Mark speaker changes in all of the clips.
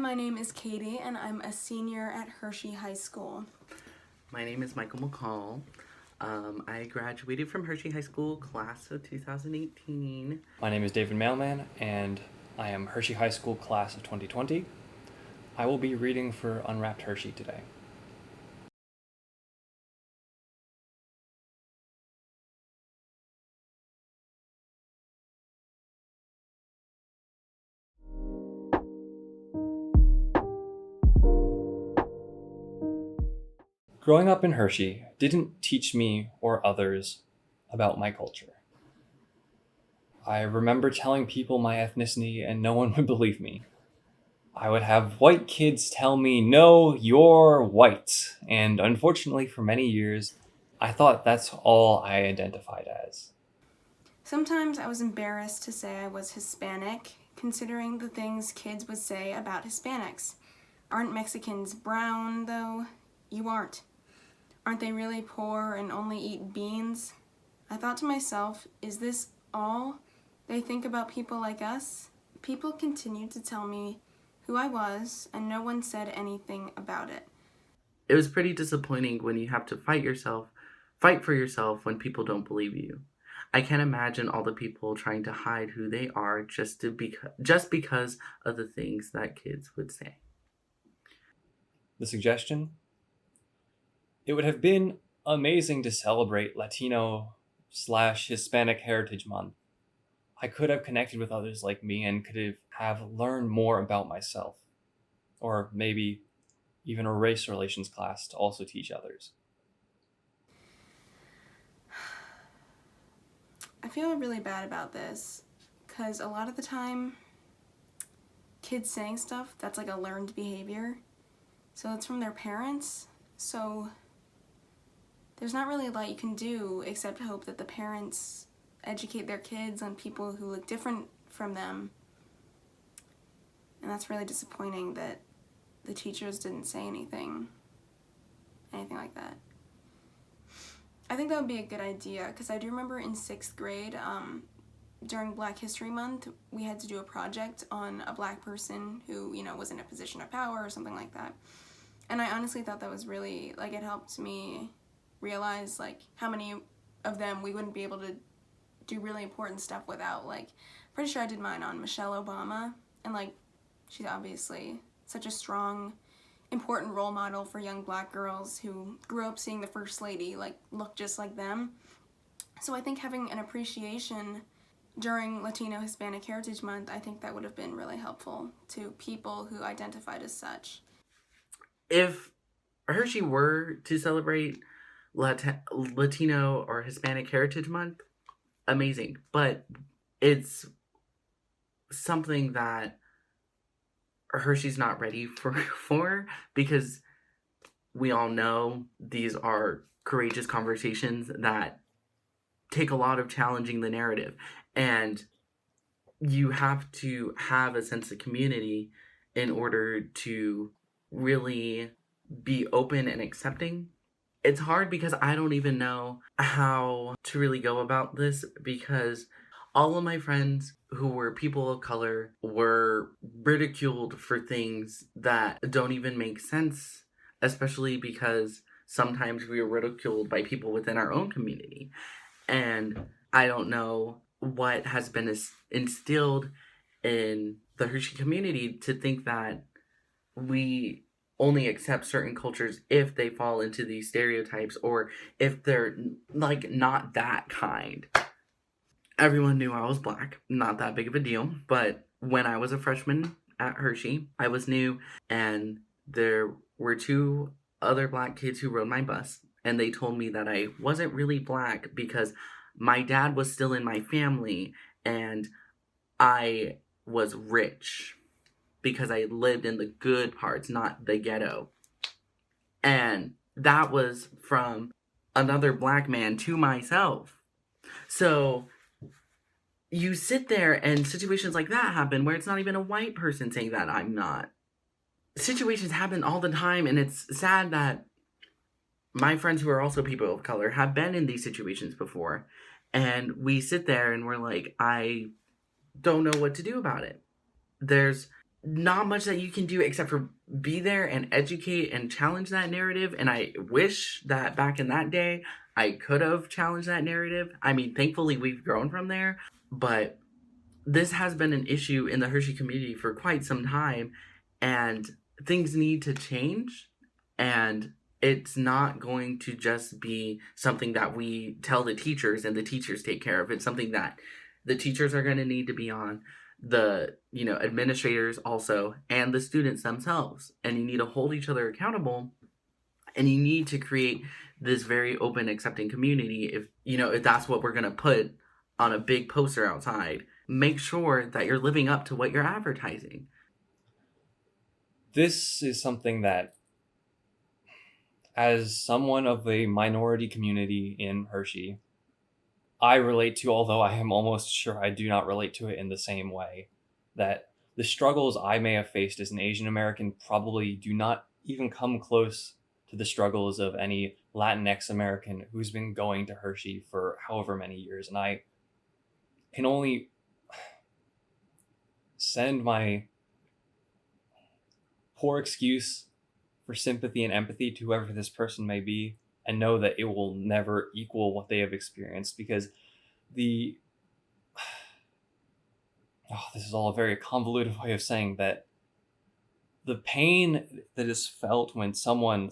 Speaker 1: my name is Katie, and I'm a senior at Hershey High School.
Speaker 2: My name is Michael McCall. I graduated from Hershey High School, class of 2018.
Speaker 3: My name is David Mailman, and I am Hershey High School, class of 2020. I will be reading for Unwrap Hershey today. Growing up in Hershey didn't teach me or others about my culture. I remember telling people my ethnicity and no one would believe me. I would have white kids tell me, "No, you're white." And unfortunately, for many years, I thought that's all I identified as.
Speaker 1: Sometimes I was embarrassed to say I was Hispanic, considering the things kids would say about Hispanics. Aren't Mexicans brown, though? You aren't. Aren't they really poor and only eat beans? I thought to myself, is this all they think about people like us? People continued to tell me who I was, and no one said anything about it.
Speaker 2: It was pretty disappointing when you have to fight for yourself when people don't believe you. I can't imagine all the people trying to hide who they are just because of the things that kids would say.
Speaker 3: The suggestion? It would have been amazing to celebrate Latino/Hispanic Heritage Month. I could have connected with others like me and could have learned more about myself. Or maybe even a race relations class to also teach others.
Speaker 1: I feel really bad about this, because a lot of the time, kids saying stuff that's like a learned behavior. So it's from their parents. So there's not really a lot you can do except hope that the parents educate their kids on people who look different from them. And that's really disappointing that the teachers didn't say anything like that. I think that would be a good idea, because I do remember in 6th grade, during Black History Month, we had to do a project on a black person who, was in a position of power or something like that. And I honestly thought that was really, it helped me realize, how many of them we wouldn't be able to do really important stuff without. Pretty sure I did mine on Michelle Obama, and, she's obviously such a strong, important role model for young black girls who grew up seeing the First Lady, look just like them. So I think having an appreciation during Latino Hispanic Heritage Month, I think that would have been really helpful to people who identified as such.
Speaker 2: If Hershey were to celebrate Latino or Hispanic Heritage Month, amazing. But it's something that Hershey's not ready for because we all know these are courageous conversations that take a lot of challenging the narrative. And you have to have a sense of community in order to really be open and accepting. It's hard because I don't even know how to really go about this, because all of my friends who were people of color were ridiculed for things that don't even make sense, especially because sometimes we are ridiculed by people within our own community. And I don't know what has been instilled in the Hershey community to think that we only accept certain cultures if they fall into these stereotypes, or if they're not that kind. Everyone knew I was black, not that big of a deal, but when I was a freshman at Hershey, I was new, and there were 2 other black kids who rode my bus, and they told me that I wasn't really black because my dad was still in my family, and I was rich because I lived in the good parts, not the ghetto. And that was from another black man to myself. So you sit there and situations like that happen where it's not even a white person saying that I'm not. Situations happen all the time, and it's sad that my friends who are also people of color have been in these situations before. And we sit there and we're like, I don't know what to do about it. There's not much that you can do except for be there and educate and challenge that narrative. And I wish that back in that day, I could have challenged that narrative. I mean, thankfully, we've grown from there, but this has been an issue in the Hershey community for quite some time, and things need to change. And it's not going to just be something that we tell the teachers and the teachers take care of. It's something that the teachers are going to need to be on, the administrators also, and the students themselves. And you need to hold each other accountable, and you need to create this very open, accepting community. If that's what we're going to put on a big poster outside, make sure that you're living up to what you're advertising.
Speaker 3: This is something that, as someone of a minority community in Hershey, I relate to, although I am almost sure I do not relate to it in the same way. That the struggles I may have faced as an Asian American probably do not even come close to the struggles of any Latinx American who's been going to Hershey for however many years. And I can only send my poor excuse for sympathy and empathy to whoever this person may be, and know that it will never equal what they have experienced, because this is all a very convoluted way of saying that the pain that is felt when someone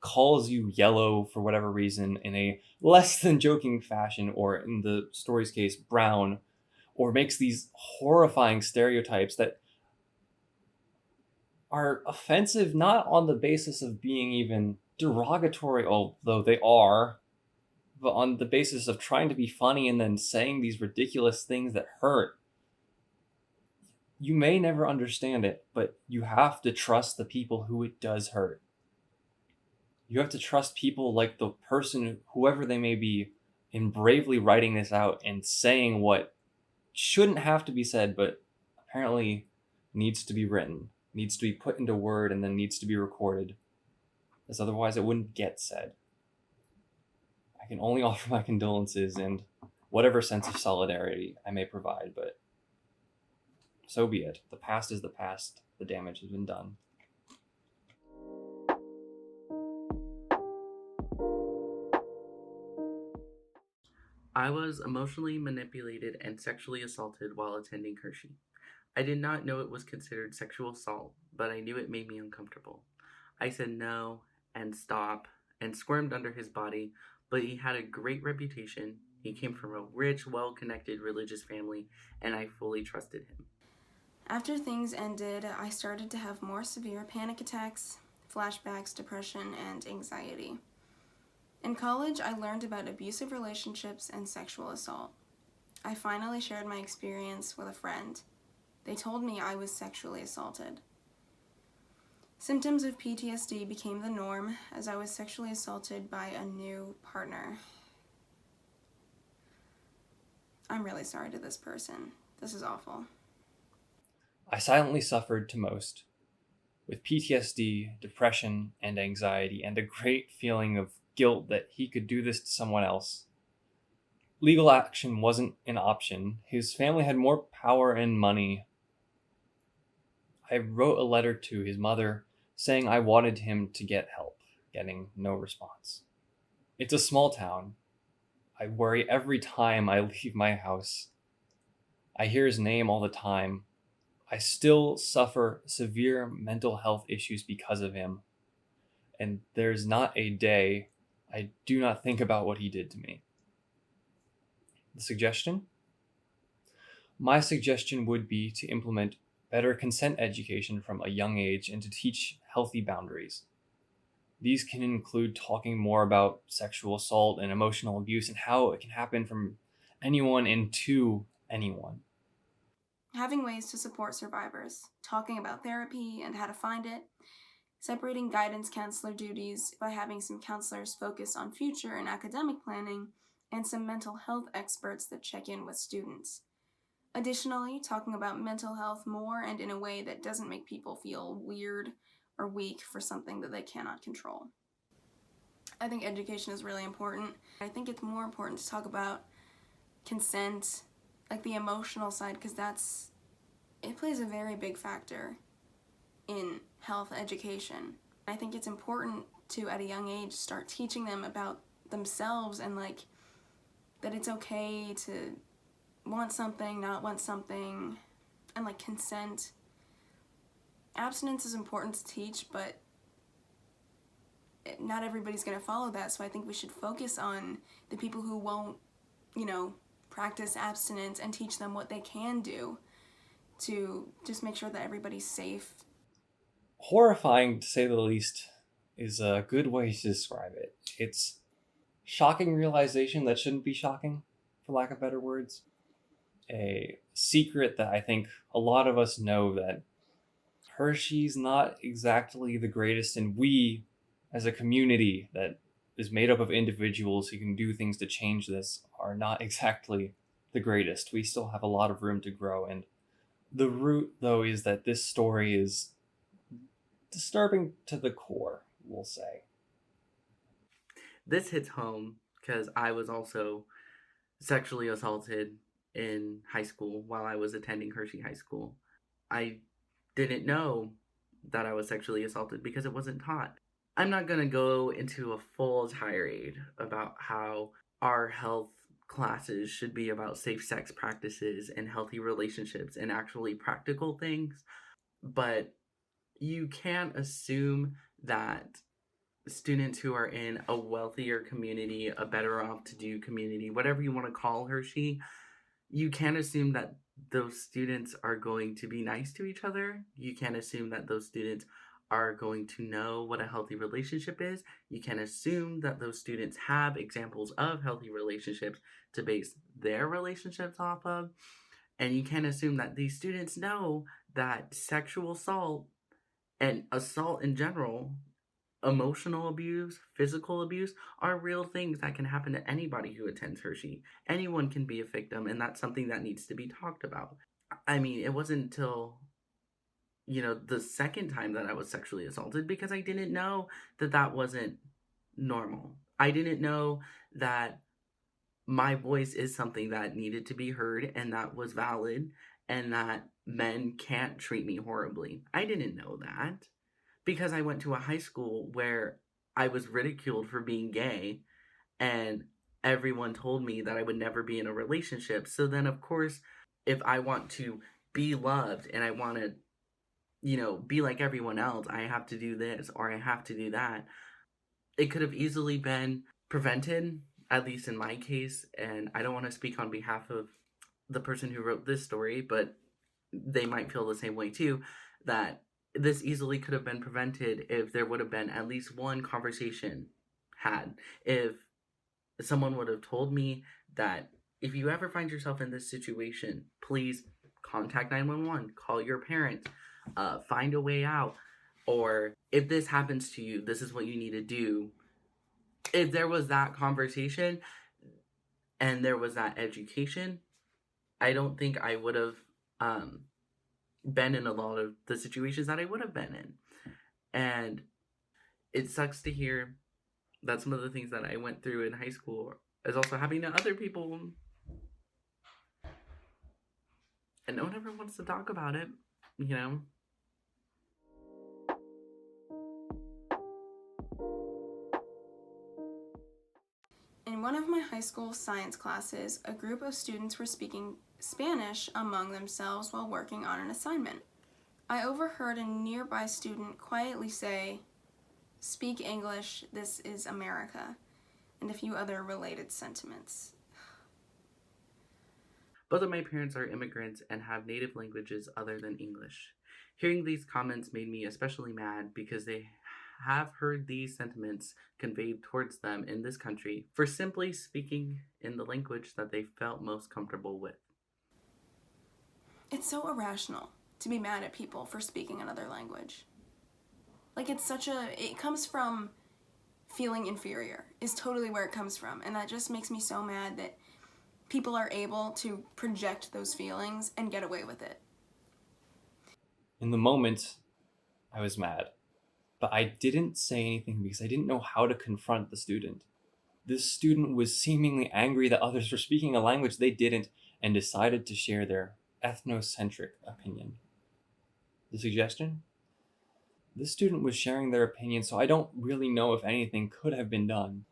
Speaker 3: calls you yellow for whatever reason in a less than joking fashion, or in the story's case, brown, or makes these horrifying stereotypes that are offensive not on the basis of being even derogatory, although they are, but on the basis of trying to be funny and then saying these ridiculous things that hurt. You may never understand it, but you have to trust the people who it does hurt. You have to trust people like the person, whoever they may be, in bravely writing this out and saying what shouldn't have to be said, but apparently needs to be written, needs to be put into word, and then needs to be recorded, as otherwise it wouldn't get said. I can only offer my condolences and whatever sense of solidarity I may provide, but so be it. The past is the past. The damage has been done.
Speaker 2: I was emotionally manipulated and sexually assaulted while attending Hershey. I did not know it was considered sexual assault, but I knew it made me uncomfortable. I said no and stop and squirmed under his body, but he had a great reputation. He came from a rich, well-connected religious family, and I fully trusted him.
Speaker 1: After things ended, I started to have more severe panic attacks, flashbacks, depression, and anxiety. In college, I learned about abusive relationships and sexual assault. I finally shared my experience with a friend. They told me I was sexually assaulted. Symptoms of PTSD became the norm as I was sexually assaulted by a new partner. I'm really sorry to this person. This is awful.
Speaker 3: I silently suffered to most, with PTSD, depression, and anxiety, and a great feeling of guilt that he could do this to someone else. Legal action wasn't an option. His family had more power and money. I wrote a letter to his mother saying I wanted him to get help, getting no response. It's a small town. I worry every time I leave my house. I hear his name all the time. I still suffer severe mental health issues because of him. And there's not a day I do not think about what he did to me. The suggestion? My suggestion would be to implement better consent education from a young age and to teach healthy boundaries. These can include talking more about sexual assault and emotional abuse and how it can happen from anyone and to anyone.
Speaker 1: Having ways to support survivors, talking about therapy and how to find it, separating guidance counselor duties by having some counselors focus on future and academic planning, and some mental health experts that check in with students. Additionally, talking about mental health more and in a way that doesn't make people feel weird or weak for something that they cannot control. I think education is really important. I think it's more important to talk about consent, like the emotional side, because that's it plays a very big factor in health education. I think it's important to, at a young age, start teaching them about themselves and like that it's okay to want something, not want something, and like consent. Abstinence is important to teach, but not everybody's going to follow that, so I think we should focus on the people who won't, practice abstinence and teach them what they can do to just make sure that everybody's safe.
Speaker 3: Horrifying, to say the least, is a good way to describe it. It's shocking realization that shouldn't be shocking, for lack of better words. A secret that I think a lot of us know, that Hershey's not exactly the greatest, and we, as a community that is made up of individuals who can do things to change this, are not exactly the greatest. We still have a lot of room to grow, and the root, though, is that this story is disturbing to the core, we'll say.
Speaker 2: This hits home because I was also sexually assaulted in high school while I was attending Hershey High School. I didn't know that I was sexually assaulted because it wasn't taught. I'm not going to go into a full tirade about how our health classes should be about safe sex practices and healthy relationships and actually practical things, but you can't assume that students who are in a wealthier community, a better off to do community, whatever you want to call Hershey, you can't assume that those students are going to be nice to each other. You can't assume that those students are going to know what a healthy relationship is. You can assume that those students have examples of healthy relationships to base their relationships off of. And you can assume that these students know that sexual assault and assault in general, emotional abuse, physical abuse, are real things that can happen to anybody who attends Hershey. Anyone can be a victim, and that's something that needs to be talked about. I mean, it wasn't until the second time that I was sexually assaulted because I didn't know that that wasn't normal. I didn't know that my voice is something that needed to be heard and that was valid, and that men can't treat me horribly. I didn't know that because I went to a high school where I was ridiculed for being gay, and everyone told me that I would never be in a relationship. So then, of course, if I want to be loved and I want to be like everyone else, I have to do this or I have to do that. It could have easily been prevented, at least in my case, and I don't want to speak on behalf of the person who wrote this story, but they might feel the same way too, that this easily could have been prevented if there would have been at least one conversation had. If someone would have told me that if you ever find yourself in this situation, please contact 911, call your parents, find a way out, or if this happens to you, this is what you need to do. If there was that conversation and there was that education, I don't think I would have been in a lot of the situations that I would have been in. And it sucks to hear that some of the things that I went through in high school is also happening to other people. And no one ever wants to talk about it,
Speaker 1: In one of my high school science classes, a group of students were speaking Spanish among themselves while working on an assignment. I overheard a nearby student quietly say, "Speak English, this is America," and a few other related sentiments.
Speaker 2: Both of my parents are immigrants and have native languages other than English. Hearing these comments made me especially mad because they have heard these sentiments conveyed towards them in this country for simply speaking in the language that they felt most comfortable with.
Speaker 1: It's so irrational to be mad at people for speaking another language. Like, it comes from feeling inferior, is totally where it comes from. And that just makes me so mad that people are able to project those feelings and get away with it.
Speaker 3: In the moment, I was mad, but I didn't say anything because I didn't know how to confront the student. This student was seemingly angry that others were speaking a language they didn't and decided to share their ethnocentric opinion. The suggestion? This student was sharing their opinion, so I don't really know if anything could have been done.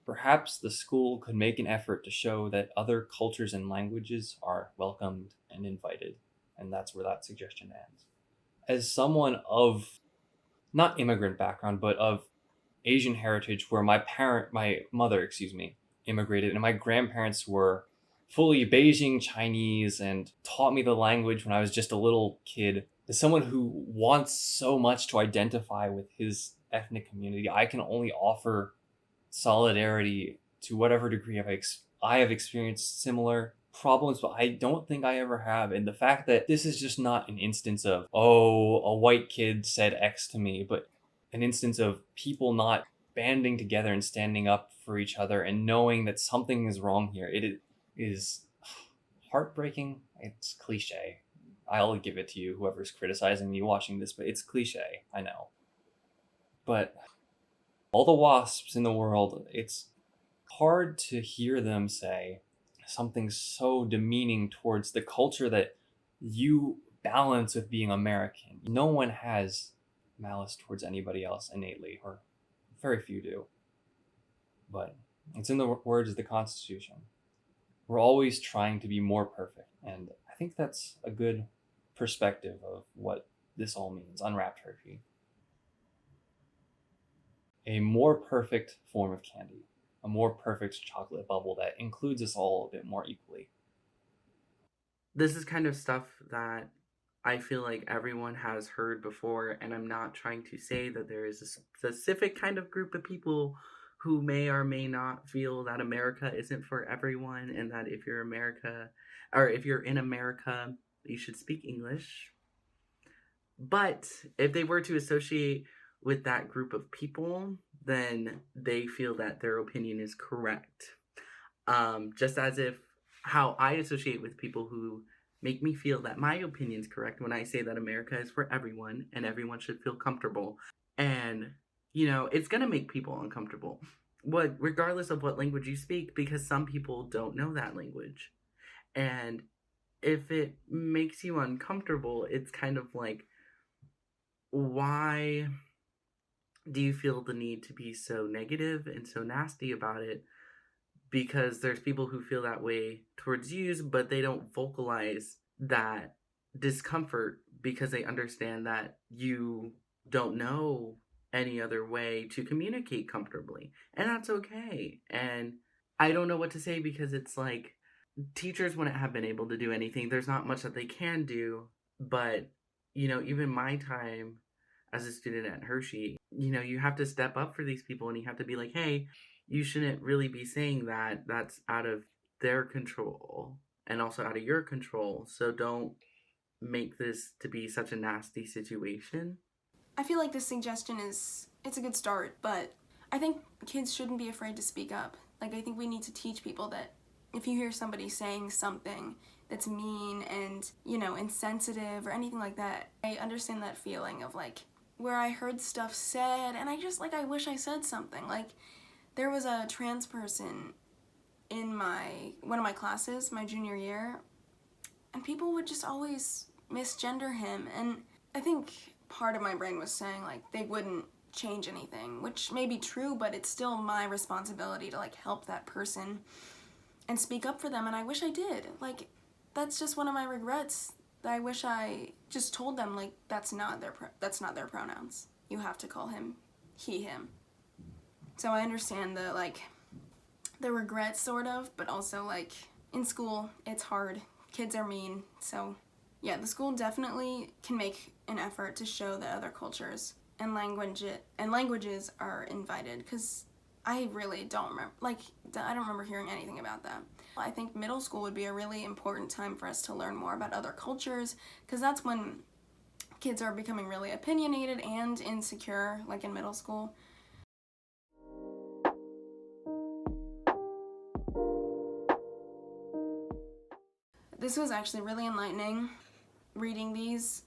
Speaker 3: Perhaps the school could make an effort to show that other cultures and languages are welcomed and invited, and that's where that suggestion ends. As someone of not immigrant background, but of Asian heritage, where my mother, immigrated, and my grandparents were fully Beijing Chinese and taught me the language when I was just a little kid. As someone who wants so much to identify with his ethnic community, I can only offer solidarity to whatever degree I have experienced similar problems, but I don't think I ever have. And the fact that this is just not an instance of, oh, a white kid said X to me, but an instance of people not banding together and standing up for each other and knowing that something is wrong here. It is heartbreaking. It's cliche. I'll give it to you, whoever's criticizing me watching this, but it's cliche. I know. But all the WASPs in the world, it's hard to hear them say something so demeaning towards the culture that you balance with being American. No one has malice towards anybody else innately, or very few do. But it's in the words of the Constitution. We're always trying to be more perfect, and I think that's a good perspective of what this all means. Unwrapped Hershey. A more perfect form of candy. A more perfect chocolate bubble that includes us all a bit more equally.
Speaker 2: This is kind of stuff that I feel like everyone has heard before, and I'm not trying to say that there is a specific kind of group of people who may or may not feel that America isn't for everyone, and that if you're in America, you should speak English. But if they were to associate with that group of people, then they feel that their opinion is correct. Just as if how I associate with people who make me feel that my opinion's correct when I say that America is for everyone and everyone should feel comfortable. And, it's going to make people uncomfortable. Regardless of what language you speak, because some people don't know that language. And if it makes you uncomfortable, it's kind of like, why do you feel the need to be so negative and so nasty about it? Because there's people who feel that way towards you, but they don't vocalize that discomfort because they understand that you don't know any other way to communicate comfortably. And that's okay. And I don't know what to say, because it's like teachers wouldn't have been able to do anything. There's not much that they can do. But, even my time as a student at Hershey, you have to step up for these people, and you have to be like, hey, you shouldn't really be saying that. That's out of their control and also out of your control. So don't make this to be such a nasty situation.
Speaker 1: I feel like this suggestion it's a good start, but I think kids shouldn't be afraid to speak up. Like, I think we need to teach people that if you hear somebody saying something that's mean and, insensitive or anything like that, I understand that feeling of like, where I heard stuff said and I wish I said something. Like, there was a trans person in one of my classes my junior year, and people would just always misgender him, and I think part of my brain was saying like they wouldn't change anything, which may be true, but it's still my responsibility to like help that person and speak up for them, and I wish I did. Like, that's just one of my regrets. I wish I just told them like that's not their pronouns. You have to call him he, him. So I understand the regrets sort of, but also like in school it's hard. Kids are mean. So yeah, the school definitely can make an effort to show that other cultures and languages are invited, because I really don't remember, I don't remember hearing anything about that. I think middle school would be a really important time for us to learn more about other cultures, because that's when kids are becoming really opinionated and insecure, like in middle school. This was actually really enlightening, reading these.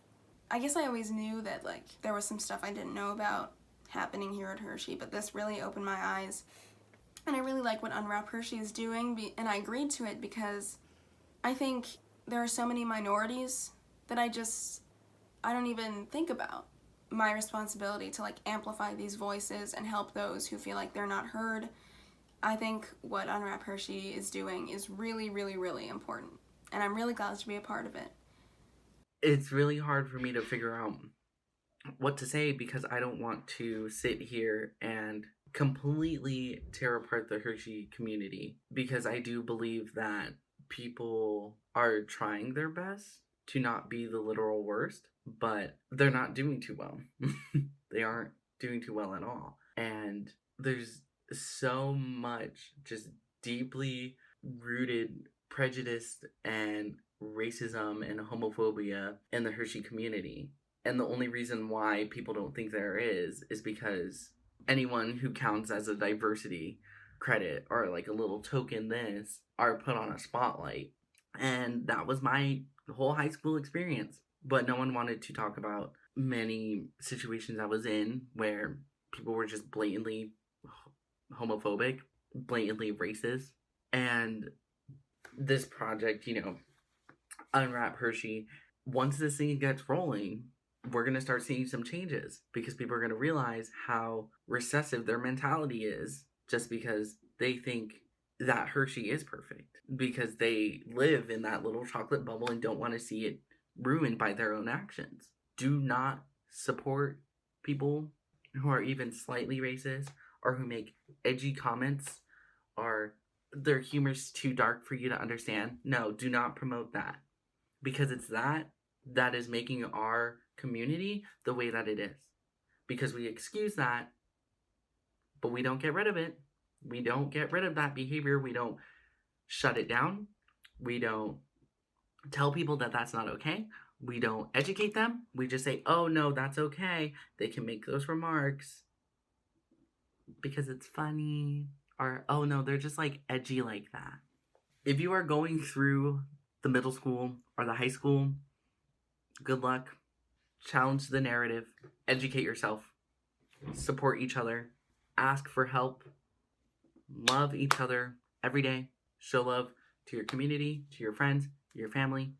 Speaker 1: I guess I always knew that there was some stuff I didn't know about happening here at Hershey, but this really opened my eyes. And I really like what Unwrap Hershey is doing, and I agreed to it because I think there are so many minorities that I don't even think about my responsibility to like amplify these voices and help those who feel like they're not heard. I think what Unwrap Hershey is doing is really, really, really important, and I'm really glad to be a part of it.
Speaker 2: It's really hard for me to figure out what to say because I don't want to sit here and completely tear apart the Hershey community, because I do believe that people are trying their best to not be the literal worst, but they're not doing too well. They aren't doing too well at all. And there's so much just deeply rooted prejudice and racism and homophobia in the Hershey community. And the only reason why people don't think there is because anyone who counts as a diversity credit or like a little token this are put on a spotlight. And that was my whole high school experience. But no one wanted to talk about many situations I was in where people were just blatantly homophobic, blatantly racist. And this project, Unwrap Hershey, once this thing gets rolling, we're going to start seeing some changes because people are going to realize how recessive their mentality is just because they think that Hershey is perfect, because they live in that little chocolate bubble and don't want to see it ruined by their own actions. Do not support people who are even slightly racist or who make edgy comments or their humor's too dark for you to understand. No, do not promote that, because it's that is making our community the way that it is. Because we excuse that, but we don't get rid of it. We don't get rid of that behavior. We don't shut it down. We don't tell people that that's not okay. We don't educate them. We just say, oh no, that's okay. They can make those remarks because it's funny. Or, oh no, they're just like edgy like that. If you are going through the middle school or the high school, good luck. Challenge the narrative. Educate yourself. Support each other. Ask for help. Love each other every day. Show love to your community, to your friends, your family,